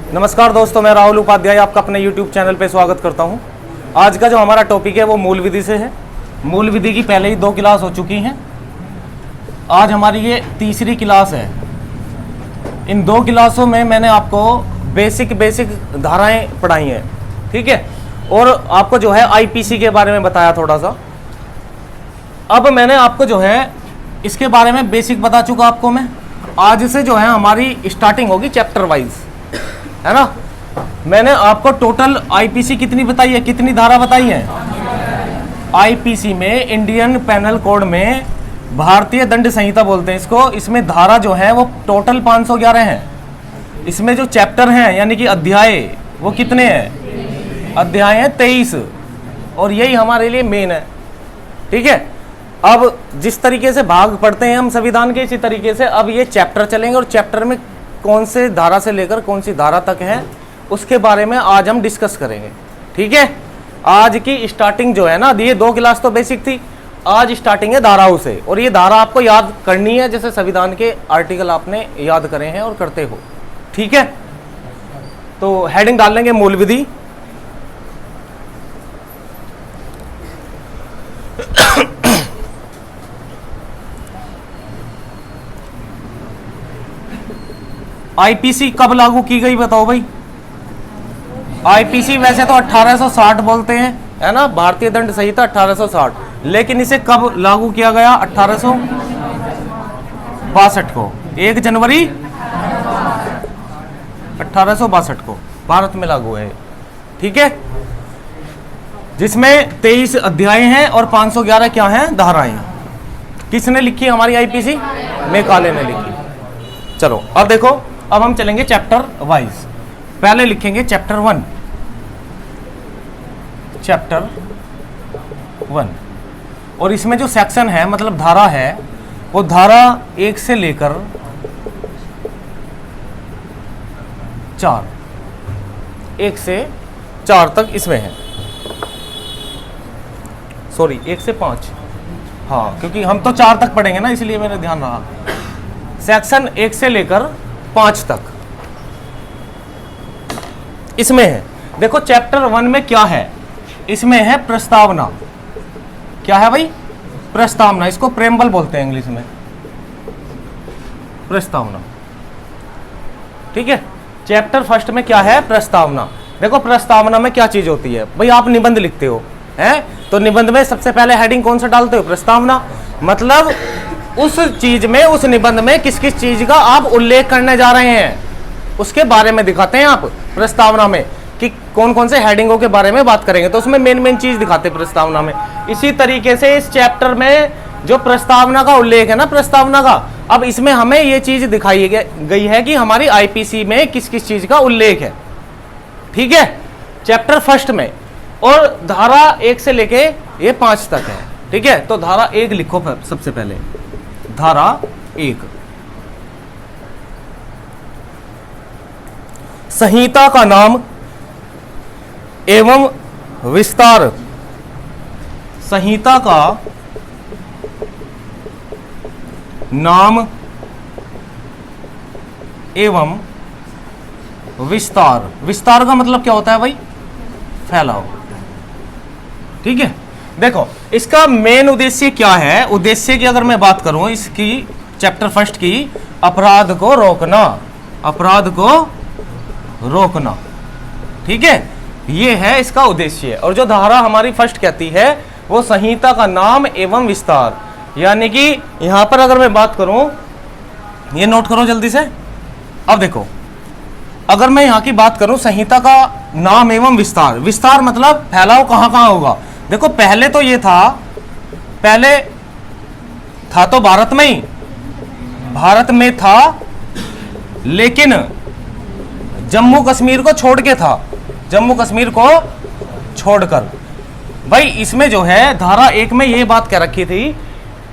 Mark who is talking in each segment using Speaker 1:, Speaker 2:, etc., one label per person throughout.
Speaker 1: नमस्कार दोस्तों, मैं राहुल उपाध्याय आपका अपने YouTube चैनल पे स्वागत करता हूं। आज का जो हमारा टॉपिक है वो मूल विधि से है। मूल विधि की पहले ही 2 क्लास हो चुकी हैं। आज हमारी ये तीसरी क्लास है। इन 2 क्लासों में मैंने आपको बेसिक धाराएं पढ़ाई हैं, ठीक है, और आपको जो है IPC के बारे में बताया थोड़ा सा। अब मैंने आपको जो है इसके बारे में बेसिक बता चुका आपको मैं। आज से जो है हमारी स्टार्टिंग होगी चैप्टर वाइज, है ना। मैंने आपको टोटल IPC कितनी बताई है, कितनी धारा बताई है। IPC में, इंडियन पेनल कोड में, भारतीय दंड संहिता बोलते हैं इसको। इसमें धारा जो है वो टोटल 511 है। इसमें जो चैप्टर हैं यानी कि अध्याय वो कितने हैं, अध्याय हैं 23, और यही हमारे लिए मेन है, ठीक है। अब जिस तरीके से भाग पढ़ते हैं हम संविधान के, इसी तरीके से अब ये चैप्टर चलेंगे, और चैप्टर में कौन से धारा से लेकर कौन सी धारा तक है उसके बारे में आज हम डिस्कस करेंगे, ठीक है। आज की स्टार्टिंग जो है ना, ये 2 क्लास तो बेसिक थी, आज स्टार्टिंग है धाराओं से। और ये धारा आपको याद करनी है जैसे संविधान के आर्टिकल आपने याद करे हैं और करते हो, ठीक है। तो हेडिंग डाल लेंगे मूल विधि। IPC कब लागू की गई बताओ भाई। IPC वैसे तो 1860 बोलते हैं, है ना, भारतीय दंड संहिता 1860, लेकिन इसे कब लागू किया गया, 1862 को, 1 जनवरी 1862 को भारत में लागू है, ठीक है। जिसमें 23 अध्याय हैं और 511 क्या हैं, धाराएं। किसने लिखी हमारी IPC, मेकाले ने लिखी। चलो अब देखो, अब हम चलेंगे चैप्टर वाइज। पहले लिखेंगे चैप्टर 1, चैप्टर 1, और इसमें जो सेक्शन है मतलब धारा है वो धारा 1 से लेकर 4, 1 से 4 तक इसमें है। सॉरी 1 से 5, हाँ, क्योंकि हम तो 4 तक पढ़ेंगे ना, इसलिए मेरा ध्यान रहा। सेक्शन 1 से लेकर 5 तक इसमें है। देखो चैप्टर 1 में क्या है, इसमें है प्रस्तावना। क्या है भाई, प्रस्तावना। इसको प्रेम्बल बोलते हैं इंग्लिश में, प्रस्तावना, ठीक है। चैप्टर 1 में क्या है, प्रस्तावना। देखो प्रस्तावना में क्या चीज होती है भाई, आप निबंध लिखते हो, हैं, तो निबंध में सबसे पहले हेडिंग कौन सा डालते हो, प्रस्तावना। मतलब उस चीज में, उस निबंध में किस किस चीज का आप उल्लेख करने जा रहे हैं उसके बारे में दिखाते हैं आप प्रस्तावना में, कि कौन कौन से हेडिंगों के बारे में बात करेंगे, तो उसमें मेन चीज दिखाते हैं प्रस्तावना में। इसी तरीके से इस चैप्टर में जो प्रस्तावना का उल्लेख है ना, प्रस्तावना का, अब इसमें हमें ये चीज दिखाई गई है कि हमारी IPC में किस किस चीज का उल्लेख है, ठीक है, चैप्टर 1 में। और धारा 1 से लेके ये 5 तक है, ठीक है। तो धारा 1 लिखो सबसे पहले, धारा 1, संहिता का नाम एवं विस्तार। संहिता का नाम एवं विस्तार। विस्तार का मतलब क्या होता है भाई, फैलाव, ठीक है। देखो इसका मेन उद्देश्य क्या है। उद्देश्य की अगर मैं बात करूं इसकी, चैप्टर 1 की, अपराध को रोकना, अपराध को रोकना, ठीक है, ये है इसका उद्देश्य। और जो धारा हमारी 1 कहती है वो संहिता का नाम एवं विस्तार, यानी कि यहां पर अगर मैं बात करूं, ये नोट करो जल्दी से। अब देखो अगर मैं यहां की बात करूं, संहिता का नाम एवं विस्तार, विस्तार मतलब फैलाव कहां कहां होगा। देखो पहले तो ये था, पहले था तो भारत में ही, भारत में था, लेकिन जम्मू कश्मीर को छोड़ के था, जम्मू कश्मीर को छोड़कर। भाई इसमें जो है धारा 1 में ये बात कह रखी थी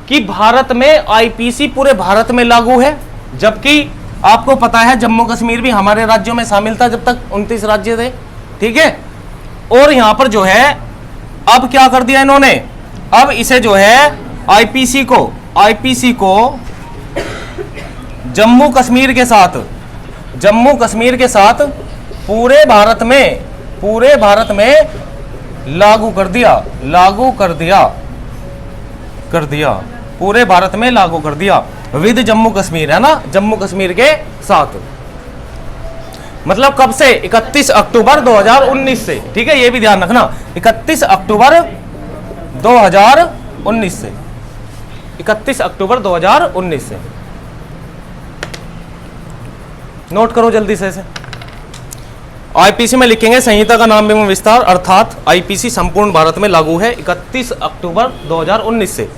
Speaker 1: कि भारत में IPC पूरे भारत में लागू है, जबकि आपको पता है जम्मू कश्मीर भी हमारे राज्यों में शामिल था जब तक 29 राज्य थे, ठीक है। और यहां पर जो है अब क्या कर दिया इन्होंने, अब इसे जो है IPC को जम्मू कश्मीर के साथ पूरे भारत में लागू कर दिया, पूरे भारत में लागू कर दिया विद जम्मू कश्मीर, है ना, जम्मू कश्मीर के साथ। मतलब कब से? 31 अक्टूबर 2019 से, ठीक है, ये भी ध्यान रखना, 31 अक्टूबर 2019 से, 31 अक्टूबर 2019 से। नोट करो जल्दी से। आईपीसी में लिखेंगे संहिता का नाम एवं विस्तार, अर्थात आईपीसी संपूर्ण भारत में लागू है 31 अक्टूबर 2019 से।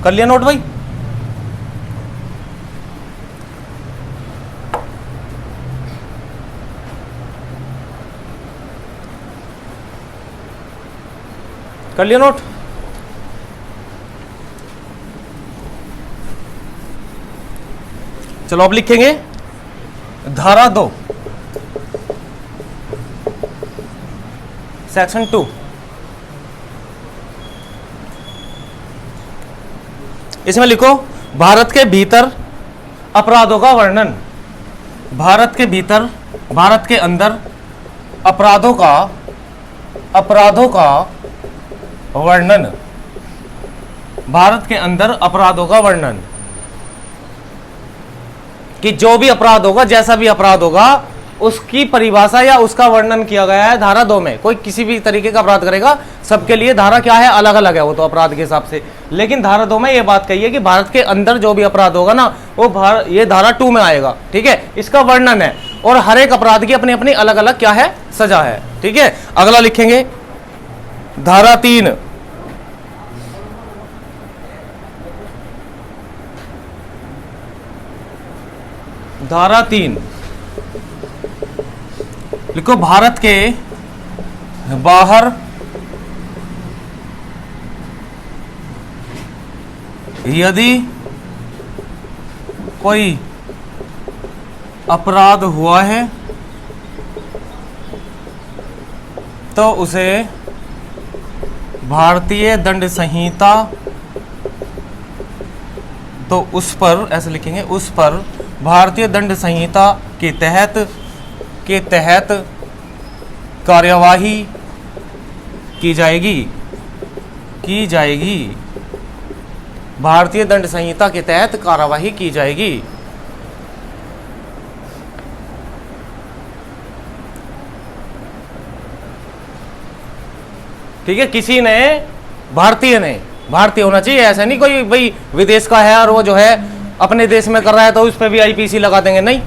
Speaker 1: कर लिया नोट भाई? कर लिया नोट? चलो अब लिखेंगे धारा 2 सेक्शन 2। इसमें लिखो भारत के भीतर अपराधों का वर्णन, भारत के भीतर, भारत के अंदर अपराधों का वर्णन, भारत के अंदर अपराधों का वर्णन, कि जो भी अपराध होगा, जैसा भी अपराध होगा, उसकी परिभाषा या उसका वर्णन किया गया है धारा 2 में। कोई किसी भी तरीके का अपराध करेगा, सबके लिए धारा क्या है, अलग अलग है वो तो अपराध के हिसाब से, लेकिन धारा 2 में ये बात कही है कि भारत के अंदर जो भी अपराध होगा ना, वो ये धारा 2 में आएगा, ठीक है, इसका वर्णन है, और हर एक अपराध की अपनी अपनी अलग अलग क्या है, सजा है, ठीक है। अगला लिखेंगे धारा 3, धारा 3 लिखो भारत के बाहर यदि कोई अपराध हुआ है तो उसे भारतीय दंड संहिता, तो उस पर, ऐसे लिखेंगे, उस पर भारतीय दंड संहिता के तहत कार्यवाही की जाएगी, भारतीय दंड संहिता के तहत कार्यवाही की जाएगी। ठीक है, किसी ने, भारतीय होना चाहिए, ऐसा नहीं कोई भाई विदेश का है और वो जो है अपने देश में कर रहा है तो उस पर भी आईपीसी लगा देंगे, नहीं,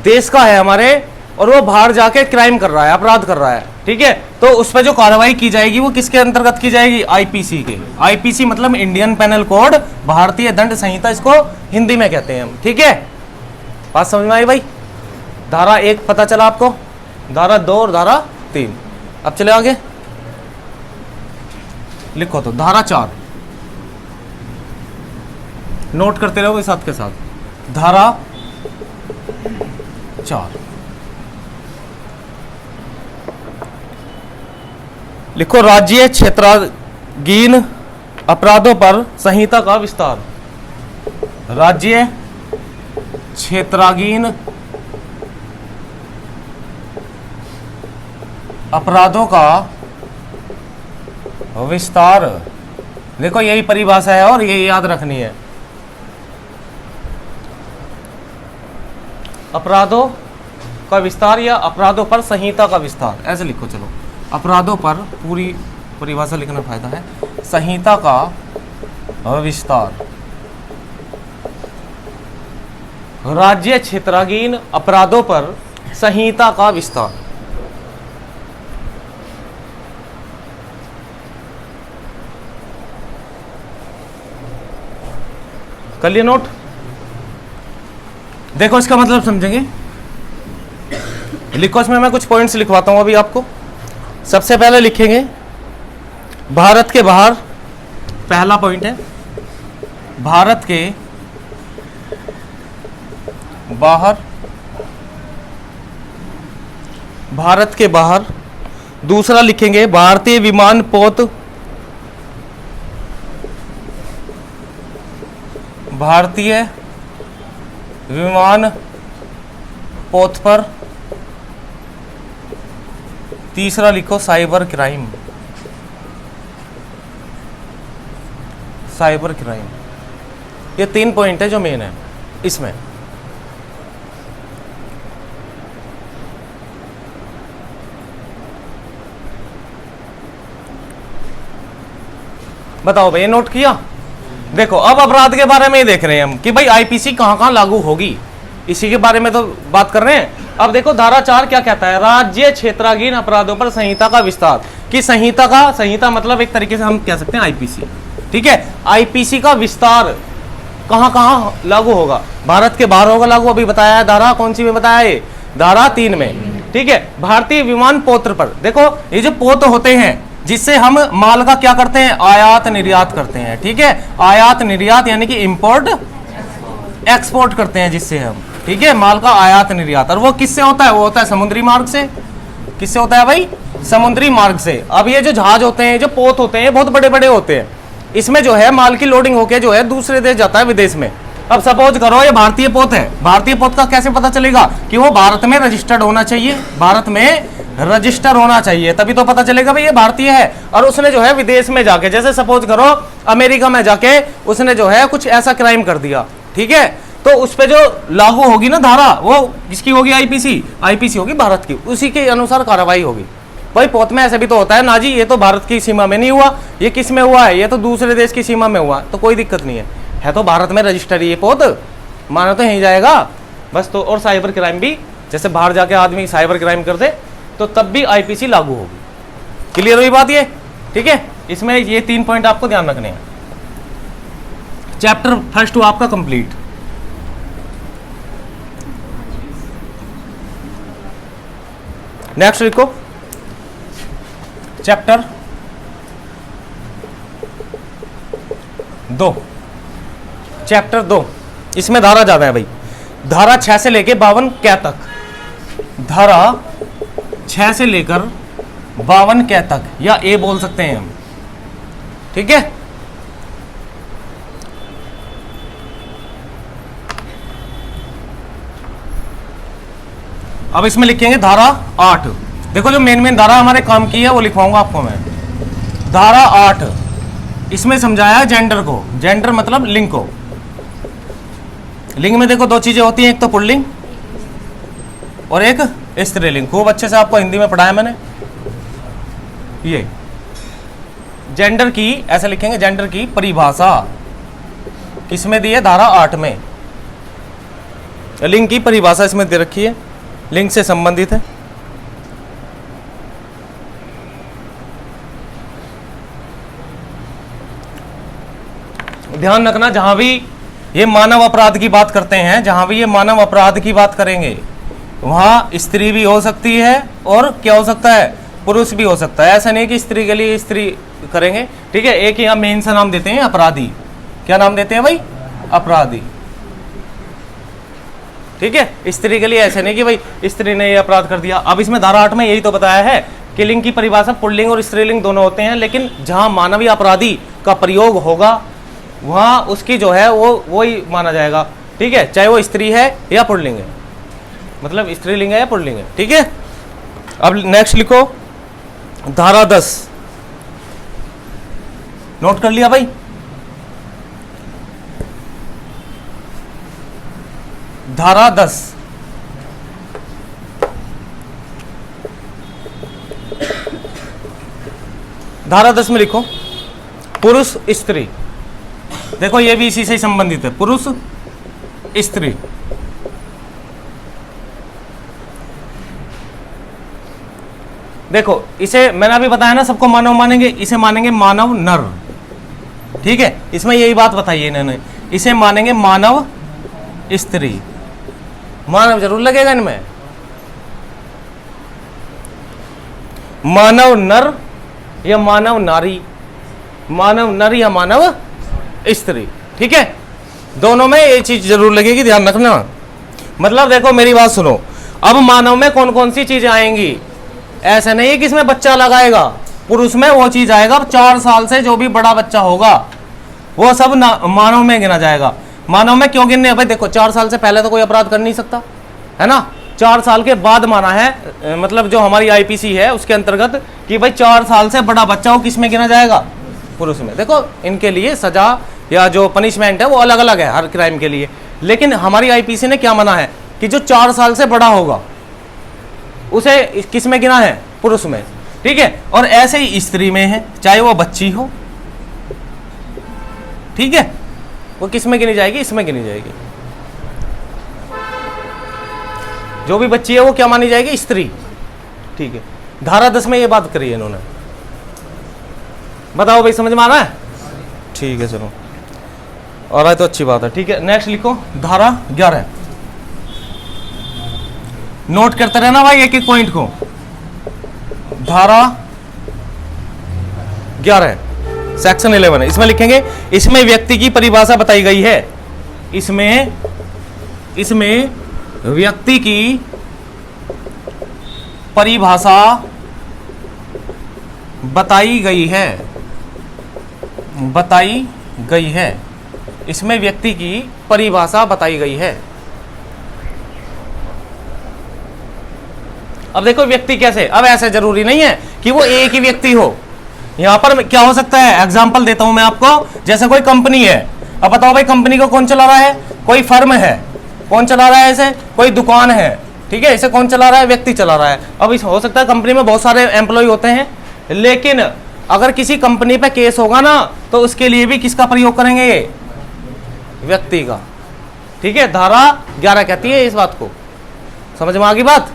Speaker 1: देश का है हमारे और वो बाहर जाके क्राइम कर रहा है, अपराध कर रहा है, ठीक है, तो उस पर जो कार्रवाई की जाएगी वो किसके अंतर्गत की जाएगी, आईपीसी के। आईपीसी मतलब इंडियन पेनल कोड, भारतीय दंड संहिता इसको हिंदी में कहते हैं हम, ठीक है, बात समझ में आई भाई? धारा 1 पता चला आपको, धारा 2 और धारा 3। अब चले आगे, लिखो तो धारा 4, नोट करते रहोगे साथ के साथ। धारा 4 लिखो राज्य क्षेत्राधीन अपराधों पर संहिता का विस्तार, राज्य क्षेत्राधीन अपराधों का विस्तार। देखो यही परिभाषा है और ये याद रखनी है, अपराधों का विस्तार या अपराधों पर संहिता का विस्तार, ऐसे लिखो। चलो, अपराधों पर पूरी परिभाषा लिखने में फायदा है, संहिता का विस्तार, राज्य क्षेत्राधीन अपराधों पर संहिता का विस्तार। कर लिए नोट? देखो इसका मतलब समझेंगे, लिखो, इसमें मैं कुछ पॉइंट्स लिखवाता हूं अभी आपको। सबसे पहले लिखेंगे भारत के बाहर, पहला पॉइंट है भारत के बाहर, भारत के बाहर। दूसरा लिखेंगे भारतीय विमान पोत, भारतीय विमान पोत पर। तीसरा लिखो साइबर क्राइम, साइबर क्राइम। ये 3 पॉइंट है जो मेन है इसमें। बताओ भाई, ये नोट किया? देखो अब अपराध के बारे में ही देख रहे हैं हम कि भाई आईपीसी कहां कहां लागू होगी, इसी के बारे में तो बात कर रहे हैं। अब देखो धारा 4 क्या कहता है, राज्य क्षेत्राधीन अपराधों पर संहिता का विस्तार। कि संहिता मतलब एक तरीके से हम कह सकते हैं आईपीसी, ठीक है। आईपीसी का विस्तार कहां कहां लागू होगा? भारत के बाहर होगा लागू, अभी बताया है। धारा कौन सी में बताया है? धारा 3 में, ठीक है। भारतीय विमान पोत पर, देखो ये जो पोत होते हैं जिससे हम माल का क्या करते हैं, आयात निर्यात करते हैं, ठीक है। आयात निर्यात यानी कि इंपोर्ट एक्सपोर्ट करते हैं जिससे हम, ठीक है, माल का आयात निर्यात। और वो किससे होता है? वो होता है समुद्री मार्ग से। किससे होता है भाई? समुद्री मार्ग से। अब ये जो जहाज होते हैं, जो पोत होते हैं, बहुत बड़े बड़े होते हैं। इसमें जो है माल की लोडिंग होके जो है दूसरे देश जाता है, विदेश में। अब सपोज करो ये भारतीय पोत है, भारतीय पोत का कैसे पता चलेगा कि वो भारत में रजिस्टर्ड होना चाहिए, भारत में रजिस्टर होना चाहिए, तभी तो पता चलेगा भाई ये भारतीय है। और उसने जो है विदेश में जाके, जैसे सपोज करो अमेरिका में जाके उसने जो है कुछ ऐसा क्राइम कर दिया, ठीक है, तो उस पे जो लागू होगी ना धारा, वो किसकी होगी? आईपीसी। आईपीसी होगी भारत की, उसी के अनुसार कार्रवाई होगी। भाई पोत में ऐसे भी तो होता है ना जी, ये तो भारत की सीमा में नहीं हुआ, ये किस में हुआ है? ये तो दूसरे देश की सीमा में हुआ, तो कोई दिक्कत नहीं है तो भारत में रजिस्टर ये पोत, माना तो यहीं जाएगा बस। तो और साइबर क्राइम भी, जैसे बाहर जाके आदमी साइबर क्राइम कर दे तो तब भी आईपीसी लागू होगी। क्लियर हुई बात ये? ठीक है, इसमें ये 3 पॉइंट आपको ध्यान रखने हैं। चैप्टर फर्स्ट हुआ आपका कंप्लीट। नेक्स्ट लिखो चैप्टर 2। चैप्टर 2, इसमें धारा ज्यादा है भाई। धारा 6 से लेके 52 क्या तक, धारा 6 से लेकर 52 क्या तक, या ए बोल सकते हैं हम, ठीक है। अब इसमें लिखेंगे धारा 8। देखो जो मेन धारा हमारे काम की है वो लिखवाऊंगा आपको मैं। धारा 8, इसमें समझाया जेंडर को। जेंडर मतलब लिंग को। लिंग में देखो 2 चीजें होती हैं, एक तो पुल्लिंग और एक स्त्रीलिंग। खूब अच्छे से आपको हिंदी में पढ़ाया मैंने। ये जेंडर की, ऐसे लिखेंगे, जेंडर की परिभाषा इसमें दी है धारा 8 में। लिंग की परिभाषा इसमें दे रखी है, लिंग से संबंधित है। ध्यान रखना, जहां भी ये मानव अपराध की बात करते हैं, जहां भी ये मानव अपराध की बात करेंगे वहां स्त्री भी हो सकती है और क्या हो सकता है, पुरुष भी हो सकता है। ऐसा नहीं कि स्त्री के लिए स्त्री करेंगे, ठीक है। एक यहाँ मेन सा नाम देते हैं अपराधी। क्या नाम देते हैं भाई? अपराधी, ठीक है। स्त्री के लिए ऐसे नहीं कि भाई स्त्री ने ये अपराध कर दिया। अब इसमें धारा 8 में यही तो बताया है कि लिंग की परिभाषा पुल्लिंग और स्त्रीलिंग दोनों होते हैं, लेकिन जहां मानवीय अपराधी का प्रयोग होगा वहां उसकी जो है वो ही माना जाएगा, ठीक है, चाहे वो स्त्री है या पुल्लिंग है, मतलब स्त्रीलिंग है या पुल्लिंग है, ठीक है। अब नेक्स्ट लिखो धारा 10। नोट कर लिया भाई? धारा 10, धारा 10 में लिखो पुरुष स्त्री। देखो ये भी इसी से संबंधित है, पुरुष स्त्री। देखो इसे मैंने अभी बताया ना, सबको मानव मानेंगे, इसे मानेंगे मानव नर, ठीक है। इसमें यही बात बताई है इन्होंने, इसे मानेंगे मानव स्त्री। मानव जरूर लगेगा इनमें, मानव नर या मानव नारी, मानव नर या मानव स्त्री, ठीक है। दोनों में ये चीज जरूर लगेगी, ध्यान रखना। मतलब देखो मेरी बात सुनो, अब मानव में कौन कौन सी चीजें आएंगी, ऐसा नहीं है कि इसमें बच्चा लगाएगा, पुरुष में वो चीज आएगा, 4 साल से जो भी बड़ा बच्चा होगा वो सब मानव में गिना जाएगा। मानव में क्यों गिनने, भाई देखो 4 साल से पहले तो कोई अपराध कर नहीं सकता है ना, 4 साल के बाद माना है, मतलब जो हमारी आईपीसी है उसके अंतर्गत कि भाई 4 साल से बड़ा बच्चा हो, किस में गिना जाएगा, पुरुष में। देखो इनके लिए सजा या जो पनिशमेंट है वो अलग अलग है हर क्राइम के लिए, लेकिन हमारी आईपीसी ने क्या माना है कि जो 4 साल से बड़ा होगा उसे किस में गिना है, पुरुष में, ठीक है। और ऐसे ही स्त्री में है, चाहे वो बच्ची हो, ठीक है, वो किस में गिनी जाएगी, इसमें गिनी जाएगी। जो भी बच्ची है वो क्या मानी जाएगी, स्त्री, ठीक है। धारा 10 में ये बात करी है इन्होंने, बताओ भाई समझ में आ रहा है, ठीक है चलो, और आए तो अच्छी बात है, ठीक है। नेक्स्ट लिखो धारा 11, नोट करते रहना भाई एक एक पॉइंट को। धारा 11 सेक्शन 11 इसमें लिखेंगे, इसमें व्यक्ति की परिभाषा बताई गई है, इसमें व्यक्ति की परिभाषा बताई गई है, इसमें व्यक्ति की परिभाषा बताई गई है। अब देखो व्यक्ति कैसे, अब ऐसे जरूरी नहीं है कि वो एक ही व्यक्ति हो, यहां पर क्या हो सकता है, एग्जांपल देता हूं मैं आपको, जैसे कोई कंपनी है, अब बताओ भाई कंपनी को कौन चला रहा है, कोई फर्म है, कौन चला रहा है इसे, कोई दुकान है, ठीक है, इसे कौन चला रहा है, व्यक्ति चला रहा है। अब इस हो सकता है कंपनी में बहुत सारे एम्प्लॉय होते हैं, लेकिन अगर किसी कंपनी पे केस होगा ना तो उसके लिए भी किसका प्रयोग करेंगे, ये व्यक्ति का, ठीक है। धारा 11 कहती है इस बात को, समझ में आ गई बात।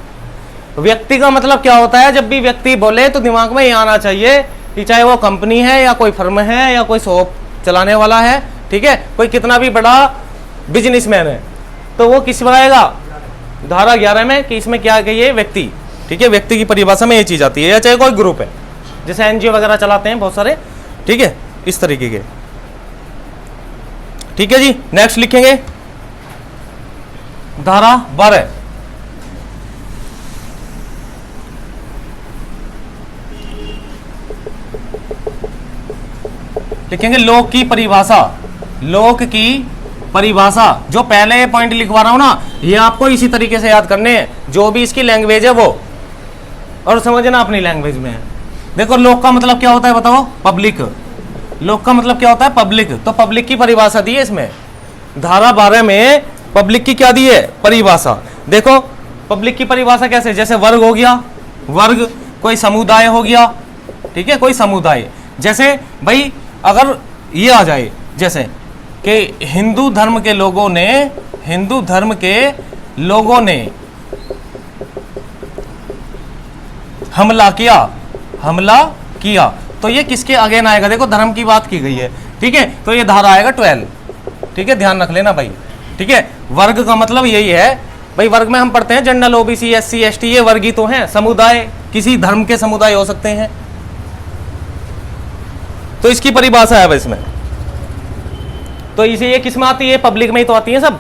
Speaker 1: व्यक्ति का मतलब क्या होता है, जब भी व्यक्ति बोले तो दिमाग में ये आना चाहिए कि चाहे वो कंपनी है या कोई फर्म है या कोई शॉप चलाने वाला है, ठीक है, कोई कितना भी बड़ा बिजनेसमैन है, तो वो किस में आएगा, धारा 11 में, कि इसमें क्या है, ये व्यक्ति, ठीक है, व्यक्ति की परिभाषा में ये चीज आती है। या चाहे कोई ग्रुप है, जैसे एनजीओ वगैरह चलाते हैं बहुत सारे, ठीक है, इस तरीके के, ठीक है जी। नेक्स्ट लिखेंगे धारा 12, लिखेंगे लोक की परिभाषा, लोक की परिभाषा। जो पहले पॉइंट लिखवा रहा हूं ना, ये आपको इसी तरीके से याद करने हैं, जो भी इसकी लैंग्वेज है वो, और समझना अपनी लैंग्वेज में है। देखो लोक का मतलब क्या होता है बताओ, पब्लिक, लोक का मतलब क्या होता है, पब्लिक, तो पब्लिक की परिभाषा दी है इसमें, धारा 12 में पब्लिक की क्या दी है, परिभाषा। देखो पब्लिक की परिभाषा कैसे, जैसे वर्ग हो गया, वर्ग, कोई समुदाय हो गया, ठीक है, कोई समुदाय, जैसे भाई अगर ये आ जाए जैसे कि हिंदू धर्म के लोगों ने हमला किया, तो ये किसके अगेन आएगा, देखो धर्म की बात की गई है, ठीक है, तो ये धारा आएगा 12, ठीक है, ध्यान रख लेना भाई, ठीक है। वर्ग का मतलब यही है भाई, वर्ग में हम पढ़ते हैं जनरल, ओबीसी, एससी, एसटी, ये वर्ग ही तो हैं, समुदाय किसी धर्म के समुदाय हो सकते हैं, तो इसकी परिभाषा है इसमें। तो इसे ये किस में आती है, पब्लिक में ही तो आती है सब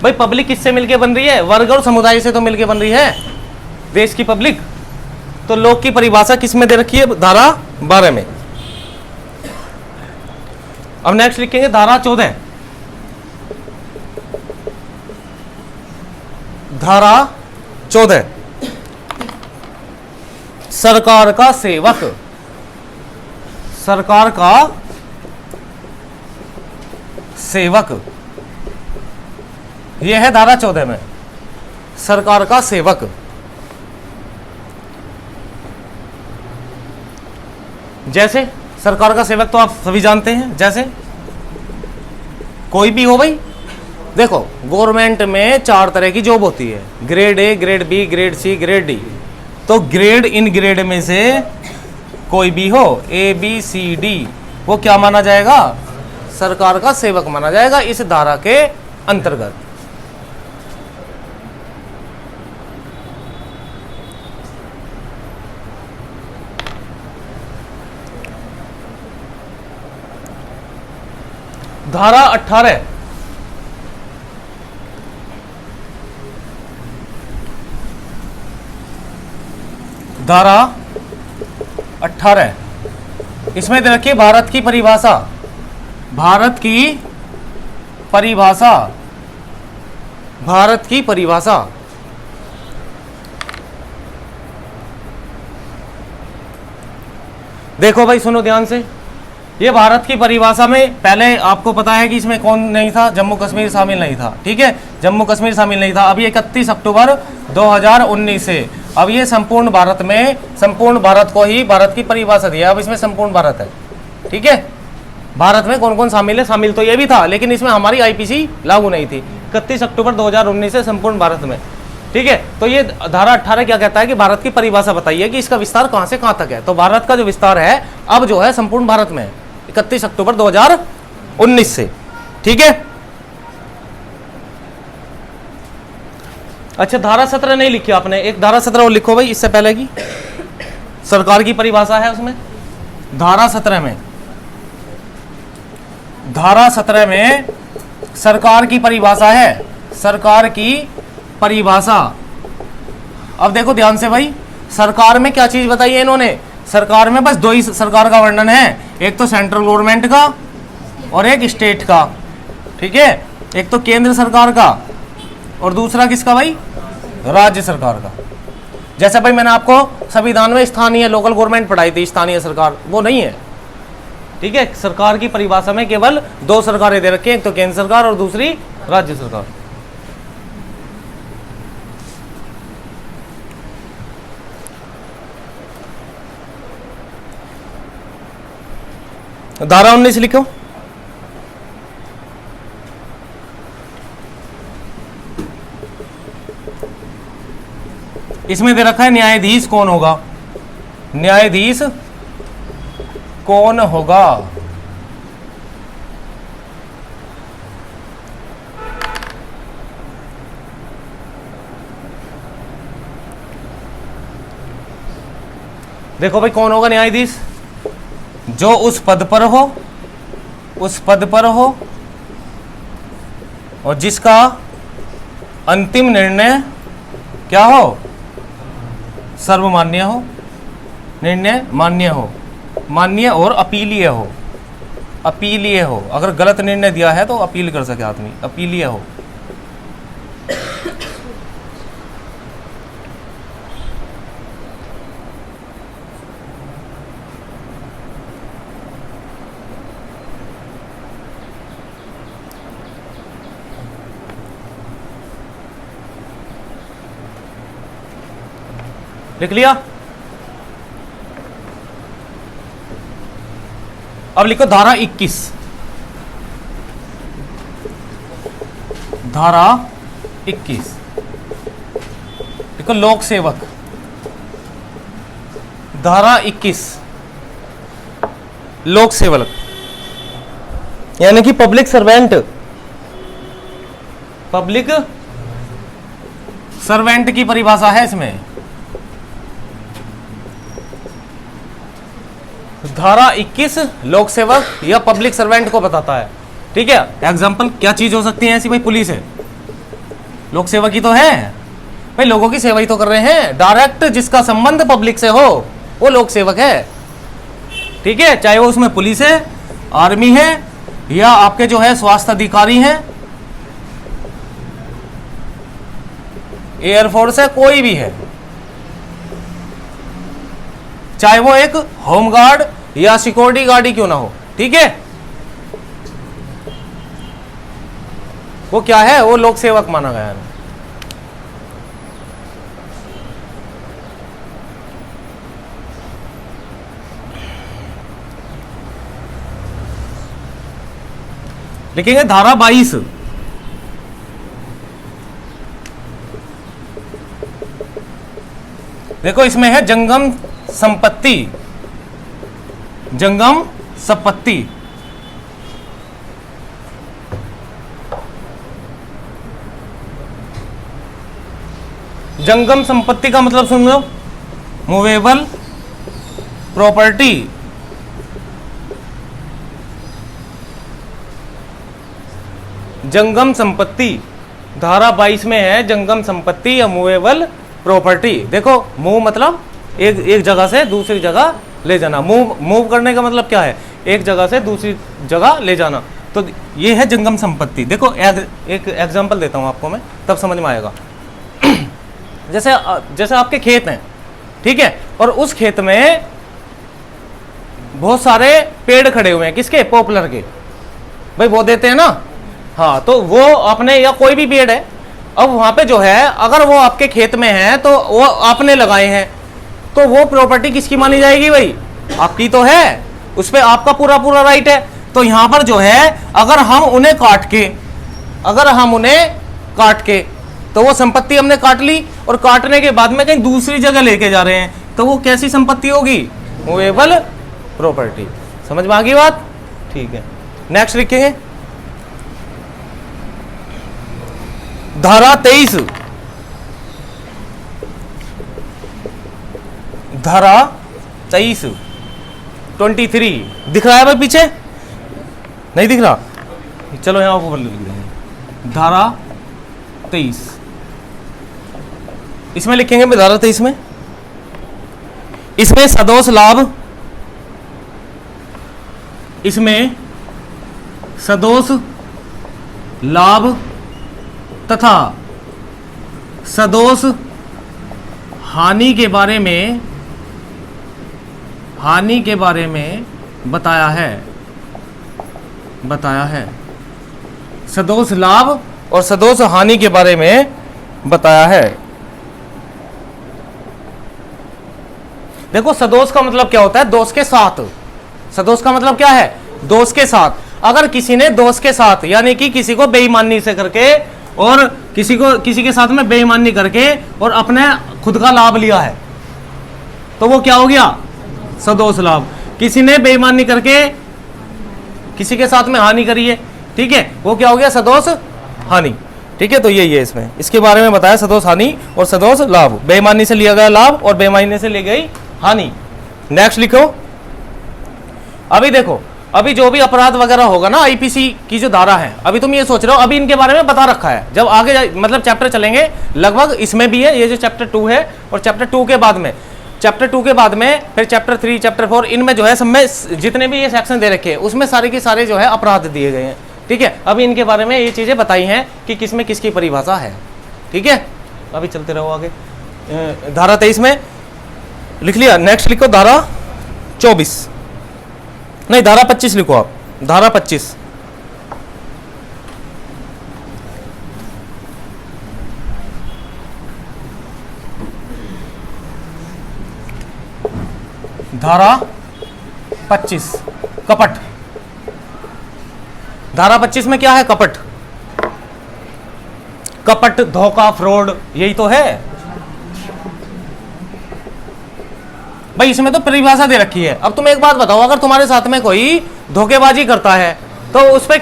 Speaker 1: भाई। पब्लिक किससे मिलके बन रही है, वर्ग और समुदाय से तो मिलके बन रही है देश की पब्लिक। तो लोक की परिभाषा किस में दे रखी है, धारा 12 में। अब नेक्स्ट लिखेंगे धारा 14, धारा 14 सरकार का सेवक, सरकार का सेवक, यह है धारा 14 में, सरकार का सेवक। जैसे सरकार का सेवक तो आप सभी जानते हैं, जैसे कोई भी हो भाई, देखो गवर्नमेंट में 4 तरह की जॉब होती है, grade A, grade B, grade C, grade D. तो ग्रेड, इन ग्रेड में से कोई भी हो, ए बी सी डी, वो क्या माना जाएगा, सरकार का सेवक माना जाएगा इस धारा के अंतर्गत। धारा 18, धारा 18, इसमें दे रखिए भारत की परिभाषा, भारत की परिभाषा, भारत की परिभाषा। देखो भाई सुनो ध्यान से, ये भारत की परिभाषा में पहले आपको पता है कि इसमें कौन नहीं था, जम्मू कश्मीर शामिल नहीं था, ठीक है, जम्मू कश्मीर शामिल नहीं था। अब ये 31 अक्टूबर 2019 से अब ये संपूर्ण भारत में, संपूर्ण भारत को ही भारत की परिभाषा दी है। अब इसमें संपूर्ण भारत है, ठीक है। भारत में कौन कौन शामिल है, शामिल तो ये भी था, लेकिन इसमें हमारी आईपीसी लागू नहीं थी। 31 अक्टूबर 2019 से संपूर्ण भारत में, ठीक है। तो ये धारा 18 क्या कहता है कि भारत की परिभाषा बताइए कि इसका विस्तार कहां से कहां तक है। तो भारत का जो विस्तार है अब जो है संपूर्ण भारत में 31 अक्टूबर 2019 से, ठीक है। अच्छा, धारा 17 नहीं लिखी आपने, एक धारा 17 और लिखो भाई इससे पहले की, सरकार की परिभाषा है उसमें। धारा 17 में, धारा 17 में सरकार की परिभाषा है, सरकार की परिभाषा। अब देखो ध्यान से भाई, सरकार में क्या चीज बताई है इन्होंने, सरकार में बस दो ही सरकार का वर्णन है, एक तो सेंट्रल गवर्नमेंट का और एक स्टेट का, ठीक है। एक तो केंद्र सरकार का और दूसरा किसका भाई, राज्य सरकार का। जैसे भाई मैंने आपको संविधान में स्थानीय लोकल गवर्नमेंट पढ़ाई थी, स्थानीय सरकार, वो नहीं है, ठीक है। सरकार की परिभाषा में केवल दो सरकारें दे रखी हैं, एक तो केंद्र सरकार और दूसरी राज्य सरकार। धारा 19 लिखो। इसमें दे रखा है न्यायाधीश कौन होगा, न्यायाधीश कौन होगा। देखो भाई कौन होगा न्यायाधीश, जो उस पद पर हो, उस पद पर हो और जिसका अंतिम निर्णय क्या हो, सर्वमान्य हो, निर्णय मान्य हो, मान्य और अपीलीय हो, अपीलीय हो। अगर गलत निर्णय दिया है तो अपील कर सके आदमी, अपीलीय हो। लिख लिया। अब लिखो धारा 21, धारा 21 लिखो लोक सेवक। धारा 21 लोक सेवक यानी कि पब्लिक सर्वेंट, पब्लिक सर्वेंट की परिभाषा है इसमें। धारा 21 लोक सेवक या पब्लिक सर्वेंट को बताता है, ठीक है। एग्जाम्पल क्या चीज हो सकती है ऐसी, भाई पुलिस है, लोक सेवक ही तो है भाई, लोगों की सेवा ही तो कर रहे हैं। डायरेक्ट जिसका संबंध पब्लिक से हो वो लोक सेवक है, ठीक है। चाहे वो उसमें पुलिस है, आर्मी है या आपके जो है स्वास्थ्य अधिकारी हैं, एयरफोर्स है, कोई भी है, चाहे वो एक होमगार्ड या सिक्योरिटी गार्ड ही क्यों ना हो, ठीक है। वो क्या है, वो लोक सेवक माना गया है। लिखेंगे धारा 22, देखो इसमें है जंगम संपत्ति, जंगम संपत्ति। जंगम संपत्ति का मतलब सुन लो, मूवेबल प्रॉपर्टी, जंगम संपत्ति धारा 22 में है, जंगम संपत्ति या मूवेबल प्रॉपर्टी। देखो मूव मतलब एक जगह से दूसरी जगह ले जाना। मूव करने का मतलब क्या है? एक जगह से दूसरी जगह ले जाना। तो ये है जंगम संपत्ति। देखो एक एग्जांपल देता हूँ आपको मैं, तब समझ में आएगा। जैसे आपके खेत हैं, ठीक है, और उस खेत में बहुत सारे पेड़ खड़े हुए हैं, किसके? पॉपुलर के, भाई वो देते हैं ना। हाँ, तो वो अपने, या कोई भी पेड़ है, अब वहां पे जो है अगर वो आपके खेत में है तो वो आपने लगाए हैं, तो वो प्रॉपर्टी किसकी मानी जाएगी? भाई आपकी तो है, उस पर आपका पूरा पूरा राइट है। तो यहां पर जो है अगर हम उन्हें काट के तो वो संपत्ति हमने काट ली, और काटने के बाद में कहीं दूसरी जगह लेके जा रहे हैं, तो वो कैसी संपत्ति होगी? Movable property. समझ में आ गई बात? ठीक है, नेक्स्ट लिखेंगे धारा 23। धारा 23 23 दिख रहा है भाई? पीछे नहीं दिख रहा? चलो यहां ऊपर लिख देंगे धारा 23। इसमें लिखेंगे भाई धारा 23 में, इसमें सदोष लाभ, इसमें सदोष लाभ तथा सदोष हानि के बारे में बताया है। सदोष लाभ और सदोष हानि के बारे में बताया है। देखो सदोष का मतलब क्या होता है? दोष के साथ। सदोष का मतलब क्या है? दोष के साथ। अगर किसी ने दोष के साथ, यानी कि किसी को बेईमानी से करके और किसी के साथ में बेईमानी करके और अपने खुद का लाभ लिया है, तो वो क्या हो गया? सदोष लाभ। किसी ने बेईमानी करके किसी के साथ में हानि करी है, ठीक है, वो क्या हो गया? सदोष हानि। ठीक है, तो यही है इसमें, इसके बारे में बताया, सदोष हानि और सदोष लाभ। बेईमानी से लिया गया लाभ और बेईमानी से ली गई हानि। नेक्स्ट लिखो। अभी देखो, अभी जो भी अपराध वगैरह होगा ना, आईपीसी की जो धारा है, अभी तुम ये सोच रहे हो, अभी इनके बारे में बता रखा है। जब आगे मतलब चैप्टर चलेंगे, लगभग इसमें भी है, ये जो चैप्टर 2 है, और चैप्टर 2 के बाद में फिर चैप्टर 3, चैप्टर 4, इनमें जो है सब में जितने भी ये सेक्शन दे रखे हैं, उसमें सारे के सारे जो है अपराध दिए गए हैं। ठीक है, अभी इनके बारे में ये चीजें बताई हैं कि किसमें किसकी परिभाषा है। ठीक है, अभी चलते रहो आगे। धारा 23 में लिख लिया। नेक्स्ट लिखो धारा 24, नहीं धारा 25 लिखो आप। धारा 25 धारा 25 कपट। धारा 25 में क्या है? कपट। कपट, धोखा, फ्रॉड, यही तो है भाई। इसमें तो परिभाषा दे रखी है। अब तुम एक बात बताओ, अगर तुम्हारे साथ में कोई धोखेबाजी करता है तो उस पर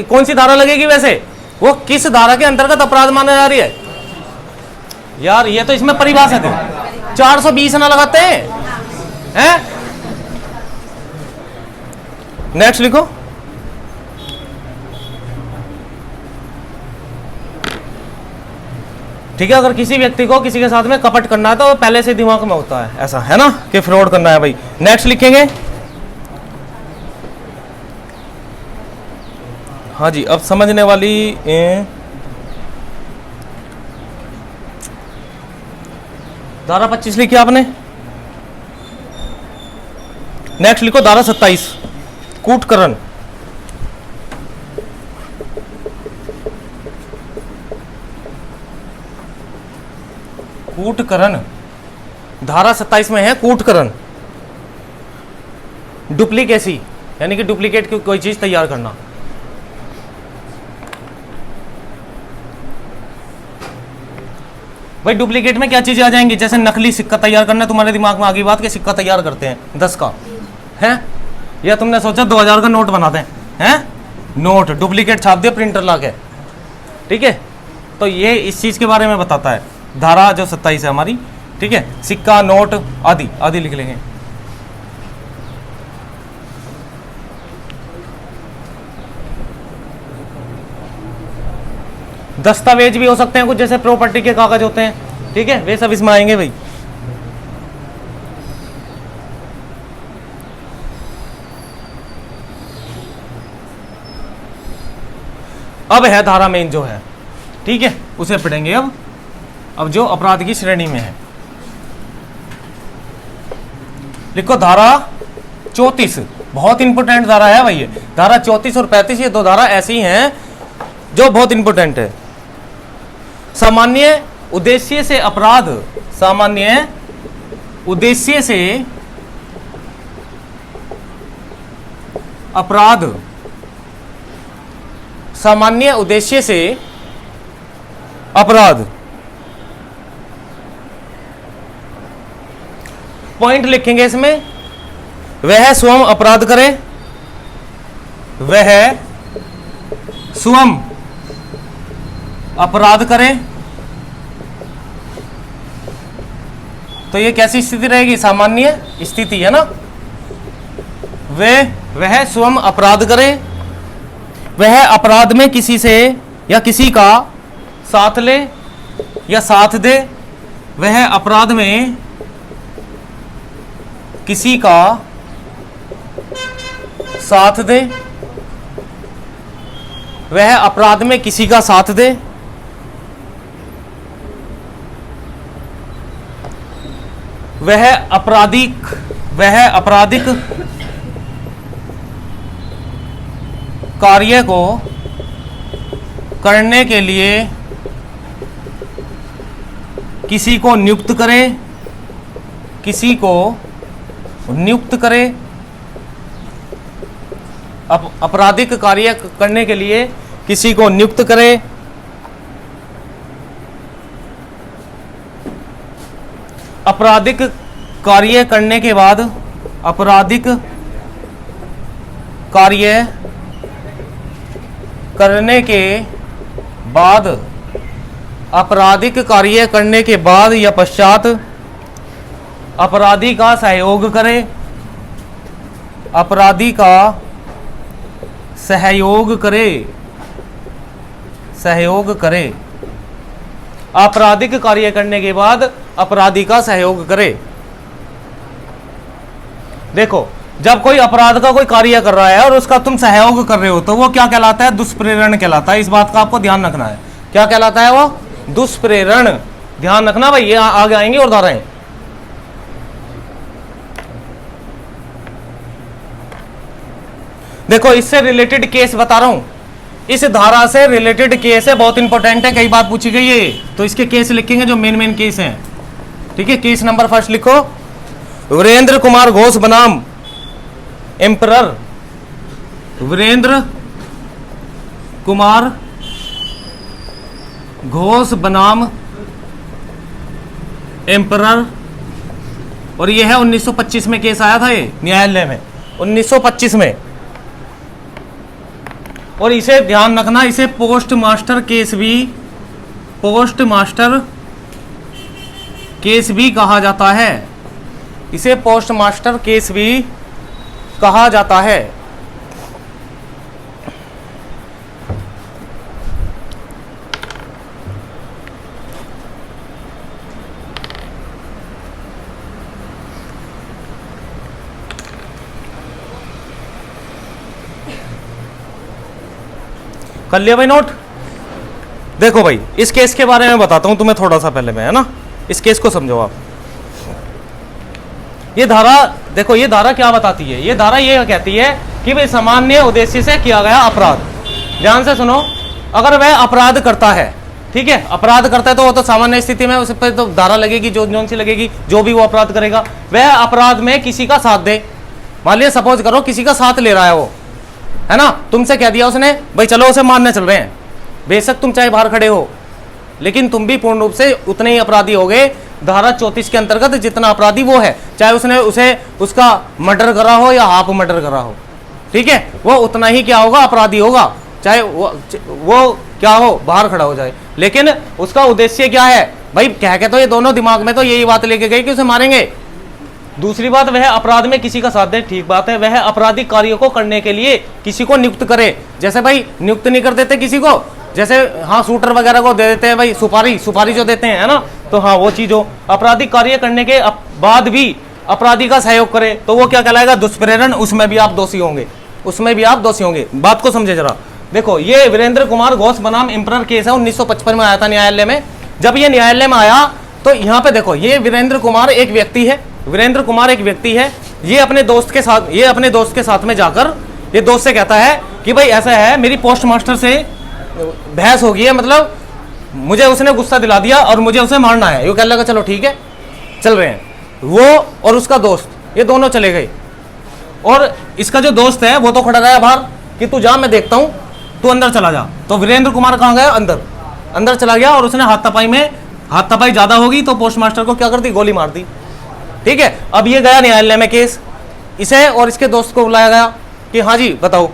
Speaker 1: कौन सी धारा लगेगी? वैसे वो किस धारा के अंतर्गत अपराध माना जा रही है? यार ये तो इसमें परिभाषा है, 420 ना लगाते हैं? नेक्स्ट लिखो। ठीक है, अगर किसी व्यक्ति को किसी के साथ में कपट करना है तो पहले से दिमाग में होता है, ऐसा है ना, कि फ्रॉड करना है भाई। नेक्स्ट लिखेंगे। हाँ जी, अब समझने वाली धारा 25 लिखी आपने। नेक्स्ट लिखो धारा 27 कूटकरण। कूटकरण धारा 27 में है कूटकरण। डुप्लीकेसी, यानी कि डुप्लीकेट की कोई चीज तैयार करना। भाई डुप्लीकेट में क्या चीजें आ जाएंगी? जैसे नकली सिक्का तैयार करना, तुम्हारे दिमाग में आ गई बात कि सिक्का तैयार करते हैं 10 का है, या तुमने सोचा 2000 का नोट बनाते हैं, नोट डुप्लीकेट छाप दिया प्रिंटर लाके। ठीक है, तो ये इस चीज के बारे में बताता है धारा जो 27 है हमारी। ठीक है, सिक्का, नोट आदि आदि लिख लेंगे। दस्तावेज भी हो सकते हैं कुछ, जैसे प्रॉपर्टी के कागज होते हैं। ठीक है, वे सब इसमें आएंगे भाई। अब है धारा मेन जो है, ठीक है, उसे पढ़ेंगे अब जो अपराध की श्रेणी में है। लिखो धारा 34, बहुत इंपोर्टेंट धारा है भाई ये। धारा 34 और 35 ये दो धारा ऐसी हैं जो बहुत इंपोर्टेंट है। सामान्य उद्देश्य से अपराध, सामान्य उद्देश्य से अपराध, सामान्य उद्देश्य से अपराध। पॉइंट लिखेंगे इसमें, वह स्वयं अपराध करे, वह स्वयं अपराध करे। तो ये कैसी स्थिति रहेगी? सामान्य स्थिति है ना। वह स्वयं अपराध करे, वह अपराध में किसी से या किसी का साथ ले या साथ दे, वह अपराध में किसी का साथ दे, वह अपराध में किसी का साथ दे, वह आपराधिक कार्य को करने के लिए किसी को नियुक्त करे, किसी को नियुक्त करे। आपराधिक कार्य करने के लिए किसी को नियुक्त करे। आपराधिक कार्य करने के बाद, आपराधिक कार्य करने के बाद, आपराधिक कार्य करने के बाद या पश्चात अपराधी का सहयोग करे, अपराधी का सहयोग करे, सहयोग करे। आपराधिक कार्य करने के बाद अपराधी का सहयोग करे। देखो, जब कोई अपराध का कोई कार्य कर रहा है और उसका तुम सहयोग कर रहे हो तो वो क्या कहलाता है? दुष्प्रेरण कहलाता है। इस बात का आपको ध्यान रखना है। क्या कहलाता है वो? दुष्प्रेरण। ध्यान रखना भाई, ये आगे आएंगे और धाराएं। देखो, इससे रिलेटेड केस बता रहा हूं, इस धारा से रिलेटेड केस है, बहुत इंपॉर्टेंट है, कई बार पूछी गई है। तो इसके केस लिखेंगे जो मेन केस हैं, ठीक है। केस नंबर फर्स्ट लिखो, वीरेंद्र कुमार घोष बनाम एम्परर, वीरेंद्र कुमार घोष बनाम एम्परर। और यह है 1925 में केस आया था, ये न्यायालय में 1925 में। और इसे ध्यान रखना, इसे पोस्ट मास्टर केस भी, पोस्ट मास्टर केस भी कहा जाता है। इसे पोस्ट मास्टर केस भी कहा जाता है। कर लिया भाई नोट? देखो भाई, इस केस के बारे में बताता हूं तुम्हें थोड़ा सा पहले मैं, है ना। इस केस को समझो आप। ये धारा देखो, ये धारा क्या बताती है? ये धारा ये कहती है कि भाई सामान्य उद्देश्य से किया गया अपराध। ध्यान से सुनो, अगर वह अपराध करता है, ठीक है, अपराध करता है तो वो तो सामान्य स्थिति में उस पर तो धारा लगेगी, जो सी लगेगी, जो भी वो अपराध करेगा। वह अपराध में किसी का साथ दे। मान लिया, सपोज करो किसी का साथ ले रहा है वो, है ना। तुमसे कह दिया उसने, भाई चलो उसे मारने चल रहे हैं। बेशक तुम चाहे बाहर खड़े हो, लेकिन तुम भी पूर्ण रूप से उतने ही अपराधी हो गए धारा 34 के अंतर्गत जितना अपराधी वो है। चाहे उसने उसे उसका मर्डर करा हो या हाफ मर्डर करा हो, ठीक है, वो उतना ही क्या होगा? अपराधी होगा। चाहे वो क्या हो, बाहर खड़ा हो जाए। लेकिन उसका उद्देश्य क्या है भाई? कह के तो ये दोनों दिमाग में तो यही बात लेके गए कि उसे मारेंगे। दूसरी बात, वह अपराध में किसी का साथ दे, ठीक बात है। वह आपराधिक कार्यों को करने के लिए किसी को नियुक्त करे। जैसे भाई नियुक्त नहीं कर देते किसी को, जैसे हाँ शूटर वगैरह को दे देते हैं भाई, सुपारी जो देते हैं, है ना। तो हाँ वो चीज हो। आपराधिक कार्य करने के बाद भी अपराधी का सहयोग करे तो वो क्या कहलाएगा? दुष्प्रेरण। उसमें भी आप दोषी होंगे, उसमें भी आप दोषी होंगे। बात को समझे जरा। देखो ये वीरेंद्र कुमार घोष बनाम एम्परर केस है, 1955 में आया था न्यायालय में। जब ये न्यायालय में आया तो यहाँ पे देखो ये वीरेंद्र कुमार एक व्यक्ति है, वीरेंद्र कुमार एक व्यक्ति है, ये अपने दोस्त के साथ में जाकर ये दोस्त से कहता है कि भाई ऐसा है, मेरी पोस्ट मास्टर से बहस हो गई है, मतलब मुझे उसने गुस्सा दिला दिया और मुझे उसे मारना है। ये कह लगा चलो ठीक है, चल रहे हैं। वो और उसका दोस्त ये दोनों चले गए और इसका जो दोस्त है वो तो खड़ा रहा बाहर कि तू जा, मैं देखता हूँ, तू अंदर चला जा। तो वीरेंद्र कुमार कहाँ गया? अंदर चला गया और उसने हाथापाई ज्यादा होगी तो पोस्ट मास्टर को क्या कर दी? गोली मार दी। ठीक है, अब ये गया न्यायालय में केस, इसे और इसके दोस्त को बुलाया गया कि हाँ जी बताओ।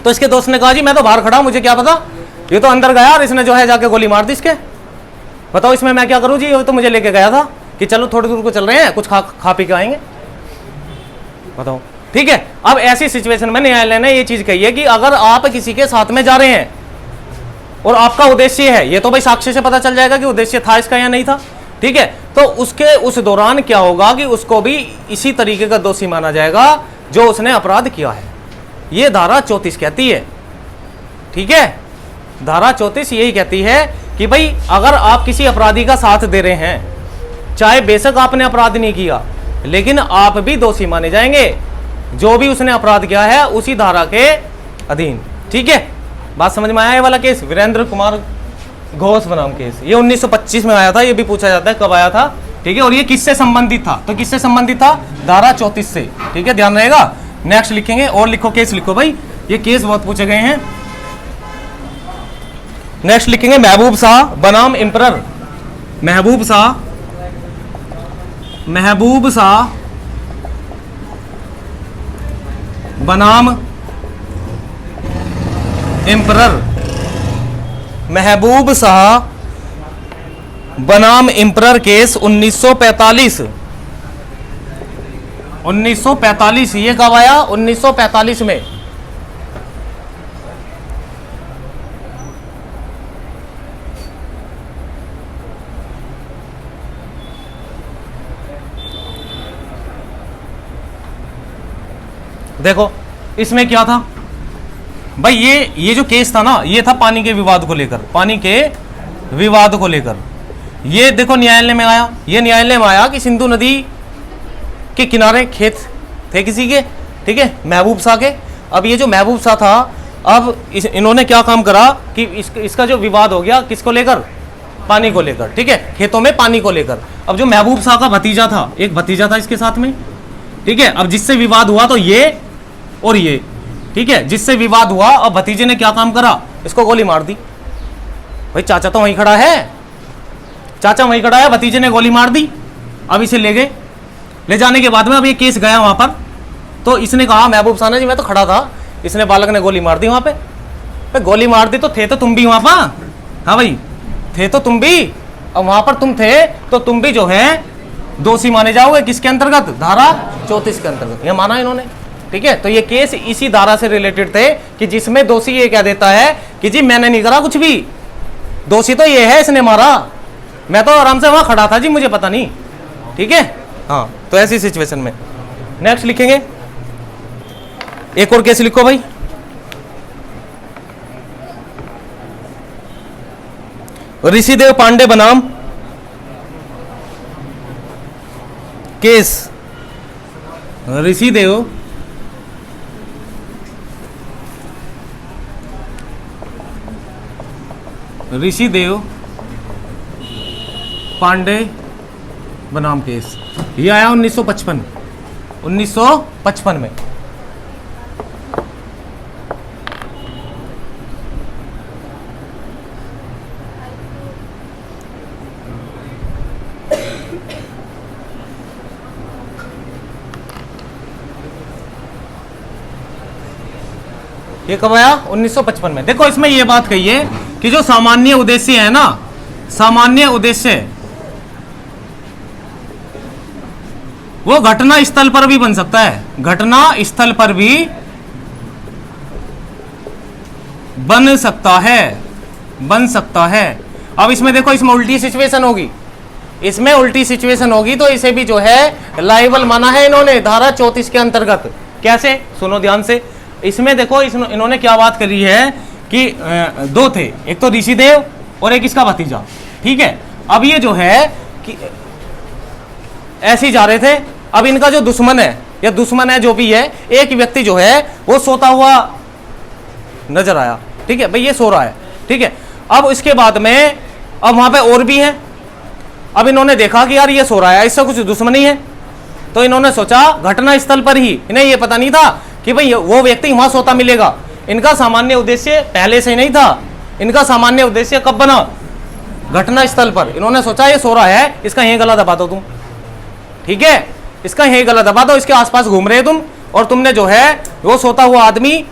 Speaker 1: तो इसके दोस्त ने कहा जी मैं तो बाहर खड़ा हूं, मुझे क्या पता, ये तो अंदर गया और इसने जो है जाके गोली मार दी इसके, बताओ इसमें मैं क्या करूं जी, ये तो मुझे लेके गया था कि चलो थोड़ी दूर को चल रहे हैं, कुछ खा पी के आएंगे, बताओ। ठीक है, अब ऐसी सिचुएशन में न्यायालय ने ये चीज कही है कि अगर आप किसी के साथ में जा रहे हैं और आपका उद्देश्य है, ये तो भाई साक्ष्य से पता चल जाएगा कि उद्देश्य था इसका या नहीं था। ठीक है, तो उसके उस दौरान क्या होगा कि उसको भी इसी तरीके का दोषी माना जाएगा जो उसने अपराध किया है। ये धारा 34 कहती है। ठीक है, धारा 34 यही कहती है कि भाई अगर आप किसी अपराधी का साथ दे रहे हैं, चाहे बेशक आपने अपराध नहीं किया, लेकिन आप भी दोषी माने जाएंगे, जो भी उसने अपराध किया है उसी धारा के अधीन। ठीक है, बात समझ में आया? ये वाला केस वीरेंद्र कुमार घोष बनाम केस, ये 1925 में आया था, ये भी पूछा जाता है कब आया था। ठीक है, और ये किससे संबंधित था? तो किससे संबंधित था? धारा 34 से। ठीक है, ध्यान रहेगा। नेक्स्ट लिखेंगे और लिखो, केस लिखो भाई, ये केस बहुत पूछे गए हैं। नेक्स्ट लिखेंगे महबूब शाह बनाम एम्परर। महबूब शाह बनाम एम्परर। महबूब शाह बनाम एम्परर केस 1945। 1945 ये कब आया? 1945 में। देखो इसमें क्या था भाई, ये जो केस था ना, ये था पानी के विवाद को लेकर, पानी के विवाद को लेकर। ये देखो न्यायालय में आया, ये न्यायालय में आया कि सिंधु नदी के किनारे खेत थे किसी के, ठीक है, महबूब शाह के। अब ये जो महबूब शाह था, अब इन्होंने क्या काम करा कि इसका जो विवाद हो गया किसको लेकर? पानी को लेकर। ठीक है, खेतों में पानी को लेकर। अब जो महबूब शाह का भतीजा था, एक भतीजा था इसके साथ में, ठीक है, अब जिससे विवाद हुआ तो ये और ये, ठीक है, जिससे विवाद हुआ, और भतीजे ने क्या काम करा? इसको गोली मार दी। भाई चाचा तो वहीं खड़ा है, चाचा वहीं खड़ा है, भतीजे ने गोली मार दी। अब इसे ले गए, ले जाने के बाद में अब ये केस गया वहां पर, तो इसने कहा महबूब शाह ने जी मैं तो खड़ा था, इसने बालक ने गोली मार दी वहां पे। गोली मार दी तो थे तो तुम भी वहां पर, हाँ भाई थे तो तुम भी, और वहां पर तुम थे तो तुम भी जो है दोषी माने जाओगे। किसके अंतर्गत? धारा 34 के अंतर्गत। यह माना इन्होंने। ठीक है, तो ये केस इसी धारा से रिलेटेड थे कि जिसमें दोषी ये कह देता है कि जी मैंने नहीं करा कुछ भी, दोषी तो ये है, इसने मारा, मैं तो आराम से वहां खड़ा था जी, मुझे पता नहीं। ठीक है, हाँ, तो ऐसी सिचुएशन में। नेक्स्ट लिखेंगे, एक और केस लिखो भाई। ऋषिदेव पांडे बनाम केस। ऋषिदेव पांडे बनाम केस, ये आया 1955 में। ये कब आया? 1955 में। देखो इसमें ये बात कही है कि जो सामान्य उद्देश्य है ना, सामान्य उद्देश्य वो घटना स्थल पर भी बन सकता है, घटना स्थल पर भी बन सकता है। अब इसमें देखो, इसमें उल्टी सिचुएशन होगी, इसमें उल्टी सिचुएशन होगी, तो इसे भी जो है लायबल माना है इन्होंने धारा 34 के अंतर्गत। कैसे? सुनो ध्यान से। इसमें देखो इन्होंने क्या बात करी है कि दो थे, एक तो ऋषिदेव और एक इसका भतीजा, ठीक है। अब ये जो है कि ऐसे ही जा रहे थे। अब इनका जो दुश्मन है या दुश्मन है जो भी है, एक व्यक्ति जो है वो सोता हुआ नजर आया, ठीक है भाई, ये सो रहा है, ठीक है। अब इसके बाद में अब वहां पे और भी है। अब इन्होंने देखा कि यार ये सो रहा है, इससे कुछ दुश्मनी है, तो इन्होंने सोचा घटना स्थल पर ही, इन्हें ये पता नहीं था कि भाई वो व्यक्ति वहां सोता मिलेगा। इनका सामान्य उद्देश्य पहले से नहीं था, इनका सामान्य उद्देश्य कब बना? घटना स्थल पर। इन्होंने सोचा ये सो रहा है, इसका यही गला दबा दो तुम, ठीक है, इसका यही गला दबा दो, इसके आसपास घूम रहे तुम, और तुमने जो है वो सोता हुआ आदमी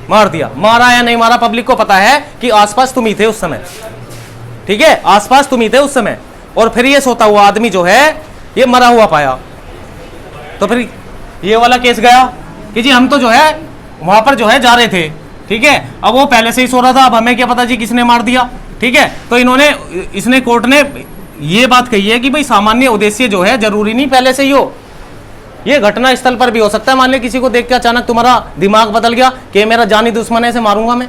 Speaker 1: मार दिया। मारा या नहीं मारा पब्लिक को पता है कि आसपास तुम ही थे उस समय, ठीक है, आसपास तुम ही थे उस समय। और फिर ये सोता हुआ आदमी जो है ये मरा हुआ पाया, तो फिर ये वाला केस गया कि जी हम तो जो है वहां पर जो है जा रहे थे, ठीक है, अब वो पहले से ही सो रहा था, अब हमें क्या पता जी किसने मार दिया, ठीक है। तो इसने कोर्ट ने ये बात कही है कि भाई सामान्य उद्देश्य जो है जरूरी नहीं पहले से ही हो, ये घटना स्थल पर भी हो सकता है। मान ली किसी को देख के अचानक तुम्हारा दिमाग बदल गया कि मेरा जानी दुश्मन है, इसे मारूंगा मैं,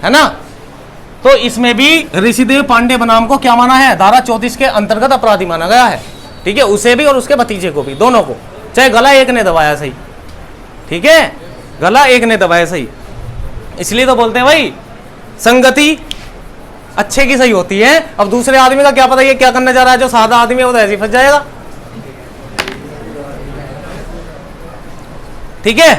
Speaker 1: है ना। तो इसमें भी ऋषिदेव पांडे बनाम को क्या माना है? धारा 34 के अंतर्गत अपराधी माना गया है, ठीक है, उसे भी और उसके भतीजे को भी, दोनों को, चाहे गला एक ने दबाया सही, ठीक है, गला एक ने दबाया सही। इसलिए तो बोलते हैं भाई संगति अच्छे की सही होती है। अब दूसरे आदमी का क्या पता ये क्या करने जा रहा है, जो सादा आदमी है वो तो ऐसे ही फंस जाएगा, ठीक है।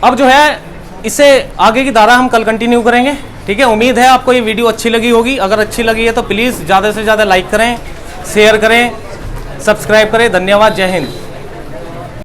Speaker 1: अब जो है इससे आगे की धारा हम कल कंटिन्यू करेंगे, ठीक है। उम्मीद है आपको ये वीडियो अच्छी लगी होगी। अगर अच्छी लगी है तो प्लीज़ ज़्यादा से ज़्यादा लाइक करें, शेयर करें, सब्सक्राइब करें। धन्यवाद, जय हिंद।